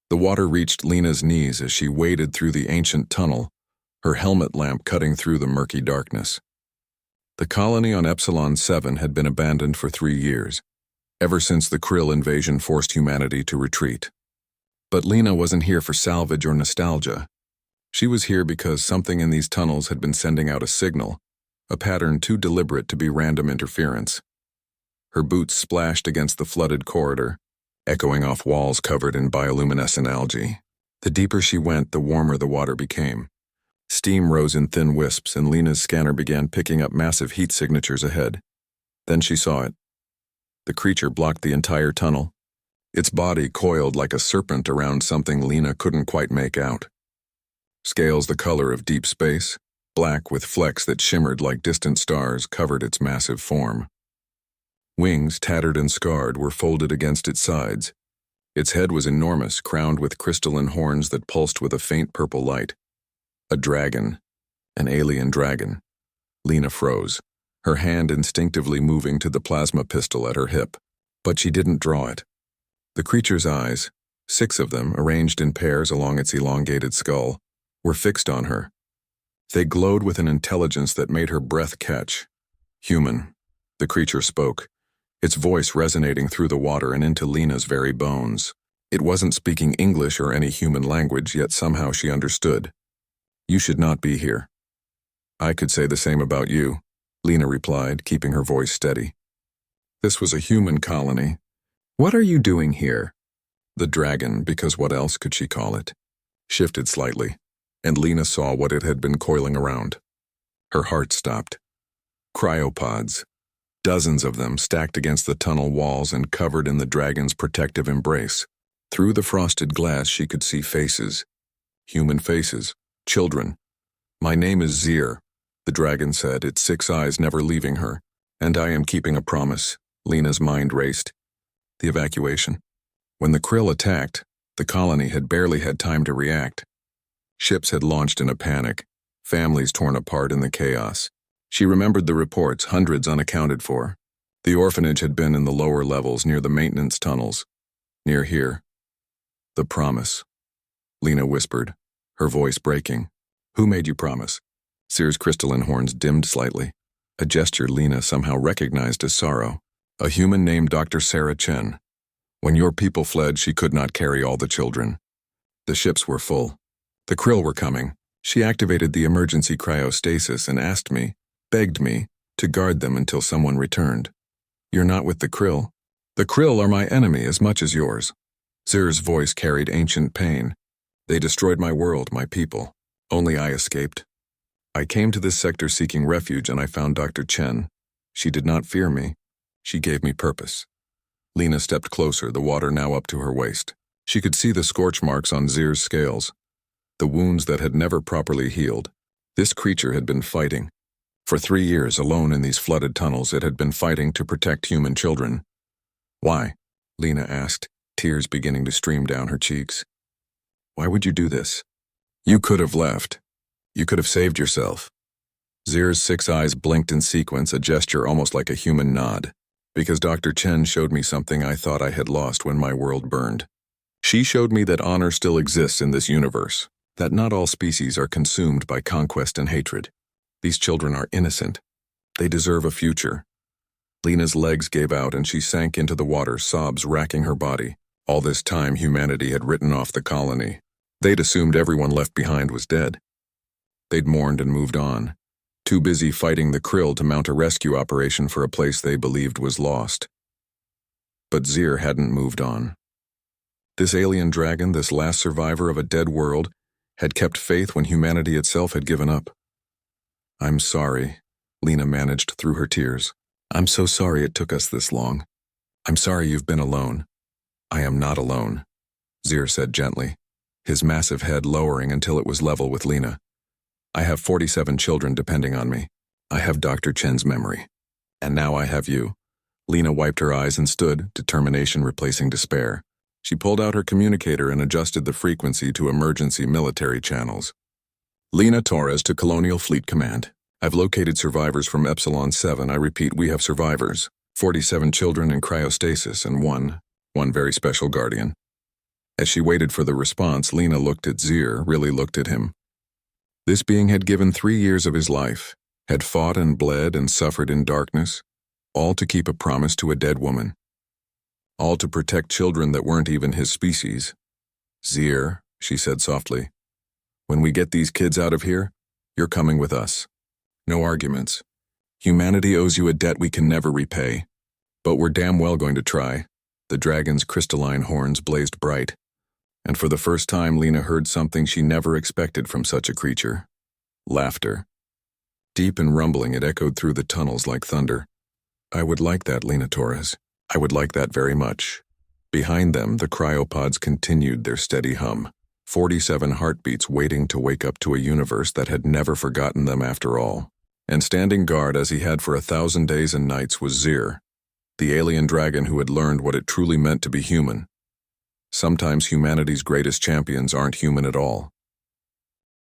The water reached Lena's knees as she waded through the ancient tunnel, her helmet lamp cutting through the murky darkness. The colony on Epsilon 7 had been abandoned for 3 years, ever since the Krill invasion forced humanity to retreat. But Lena wasn't here for salvage or nostalgia. She was here because something in these tunnels had been sending out a signal, a pattern too deliberate to be random interference. Her boots splashed against the flooded corridor, echoing off walls covered in bioluminescent algae. The deeper she went, the warmer the water became. Steam rose in thin wisps, and Lena's scanner began picking up massive heat signatures ahead. Then she saw it. The creature blocked the entire tunnel. Its body coiled like a serpent around something Lena couldn't quite make out. Scales the color of deep space, black with flecks that shimmered like distant stars, covered its massive form. Wings, tattered and scarred, were folded against its sides. Its head was enormous, crowned with crystalline horns that pulsed with a faint purple light. A dragon. An alien dragon. Lena froze, her hand instinctively moving to the plasma pistol at her hip. But she didn't draw it. The creature's eyes, 6 of them arranged in pairs along its elongated skull, were fixed on her. They glowed with an intelligence that made her breath catch. Human. The creature spoke, its voice resonating through the water and into Lena's very bones. It wasn't speaking English or any human language, yet somehow she understood. You should not be here. I could say the same about you, Lena replied, keeping her voice steady. This was a human colony. What are you doing here? The dragon, because what else could she call it, shifted slightly, and Lena saw what it had been coiling around. Her heart stopped. Cryopods. Dozens of them stacked against the tunnel walls and covered in the dragon's protective embrace. Through the frosted glass she could see faces. Human faces. Children. My name is Zir, the dragon said, its 6 eyes never leaving her. And I am keeping a promise. Lena's mind raced. The evacuation. When the Krill attacked, the colony had barely had time to react. Ships had launched in a panic, families torn apart in the chaos. She remembered the reports, hundreds unaccounted for. The orphanage had been in the lower levels near the maintenance tunnels. Near here. The promise. Lena whispered, her voice breaking. Who made you promise? Zir's crystalline horns dimmed slightly, a gesture Lena somehow recognized as sorrow. A human named Dr. Sarah Chen. When your people fled, she could not carry all the children. The ships were full. The Krill were coming. She activated the emergency cryostasis and asked me, begged me, to guard them until someone returned. You're not with the Krill. The Krill are my enemy as much as yours. Zir's voice carried ancient pain. They destroyed my world, my people. Only I escaped. I came to this sector seeking refuge and I found Dr. Chen. She did not fear me. She gave me purpose. Lena stepped closer, the water now up to her waist. She could see the scorch marks on Zir's scales, the wounds that had never properly healed. This creature had been fighting. For 3 years, alone in these flooded tunnels, it had been fighting to protect human children. Why? Lena asked, tears beginning to stream down her cheeks. Why would you do this? You could have left. You could have saved yourself. Zir's 6 eyes blinked in sequence, a gesture almost like a human nod. Because Dr. Chen showed me something I thought I had lost when my world burned. She showed me that honor still exists in this universe, that not all species are consumed by conquest and hatred. These children are innocent. They deserve a future. Lena's legs gave out and she sank into the water, sobs racking her body. All this time, humanity had written off the colony. They'd assumed everyone left behind was dead. They'd mourned and moved on, too busy fighting the Krill to mount a rescue operation for a place they believed was lost. But Zir hadn't moved on. This alien dragon, this last survivor of a dead world, had kept faith when humanity itself had given up. I'm sorry, Lena managed through her tears. I'm so sorry it took us this long. I'm sorry you've been alone. I am not alone, Zir said gently, his massive head lowering until it was level with Lena. I have 47 children depending on me. I have Dr. Chen's memory. And now I have you. Lena wiped her eyes and stood, determination replacing despair. She pulled out her communicator and adjusted the frequency to emergency military channels. Lena Torres to Colonial Fleet Command. I've located survivors from Epsilon 7. I repeat, we have survivors. 47 children in cryostasis and one very special guardian. As she waited for the response, Lena looked at Zir, really looked at him. This being had given 3 years of his life, had fought and bled and suffered in darkness, all to keep a promise to a dead woman. All to protect children that weren't even his species. Zir, she said softly, when we get these kids out of here, you're coming with us. No arguments. Humanity owes you a debt we can never repay. But we're damn well going to try. The dragon's crystalline horns blazed bright. And for the first time, Lena heard something she never expected from such a creature. Laughter. Deep and rumbling, it echoed through the tunnels like thunder. I would like that, Lena Torres. I would like that very much. Behind them, the cryopods continued their steady hum. 47 heartbeats waiting to wake up to a universe that had never forgotten them after all. And standing guard as he had for 1,000 days and nights was Zir, the alien dragon who had learned what it truly meant to be human. Sometimes humanity's greatest champions aren't human at all.